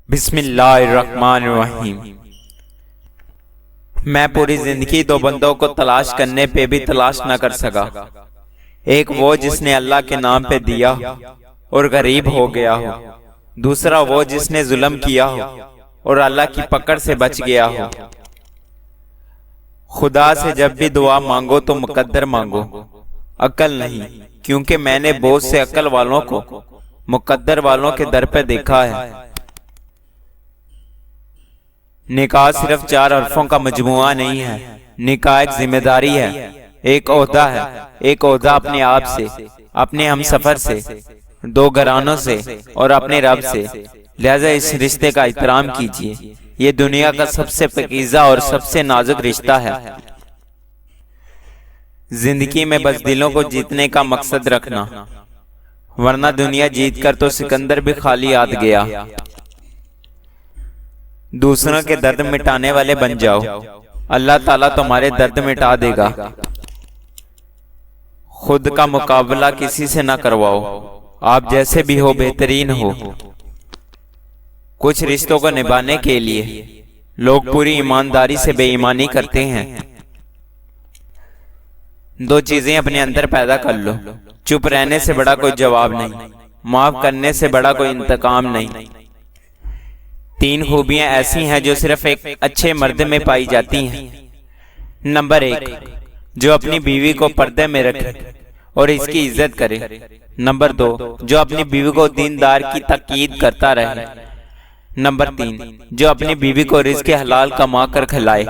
بسم اللہ الرحمن الرحیم۔ میں پوری زندگی دو بندوں کو تلاش کرنے پہ بھی تلاش نہ کر سکا۔ ایک وہ جس نے اللہ کے نام پہ دیا اور غریب ہو گیا ہو، دوسرا وہ جس نے ظلم کیا ہو اور اللہ کی پکڑ سے بچ گیا ہو۔ خدا سے جب بھی دعا مانگو تو مقدر مانگو، عقل نہیں، کیونکہ میں نے بہت سے عقل والوں کو مقدر والوں کے در پہ دیکھا ہے۔ نکاح صرف 4 حرفوں کا مجموعہ نہیں ہے، نکاح ایک ذمہ داری ہے، ایک عہدہ ہے، ایک عہدہ اپنے آپ سے، اپنے ہم سفر سے، 2 گھرانوں سے اور اپنے رب سے۔ لہذا اس رشتے کا احترام کیجیے، یہ دنیا کا سب سے پاکیزہ اور سب سے نازک رشتہ ہے۔ زندگی میں بس دلوں کو جیتنے کا مقصد رکھنا، ورنہ دنیا جیت کر تو سکندر بھی خالی ہاتھ گیا۔ دوسروں کے درد مٹانے والے بن جاؤ، اللہ تعالیٰ تمہارے درد مٹا دے گا۔ خود کا مقابلہ کسی سے نہ کرواؤ، آپ جیسے بھی ہو بہترین ہو۔ کچھ رشتوں کو نبھانے کے لیے لوگ پوری ایمانداری سے بے ایمانی کرتے ہیں۔ 2 چیزیں اپنے اندر پیدا کر لو، چپ رہنے سے بڑا کوئی جواب نہیں، معاف کرنے سے بڑا کوئی انتقام نہیں۔ 3 خوبیاں ایسی ہیں جو صرف ایک اچھے مرد میں پائی جاتی ہیں۔ نمبر 1، جو اپنی بیوی کو پردے میں رکھے اور اس کی عزت کرے۔ نمبر 2، جو اپنی بیوی کو دیندار کی تاکید کرتا رہے۔ نمبر 3، جو اپنی بیوی کو رزق حلال کما کر کھلائے۔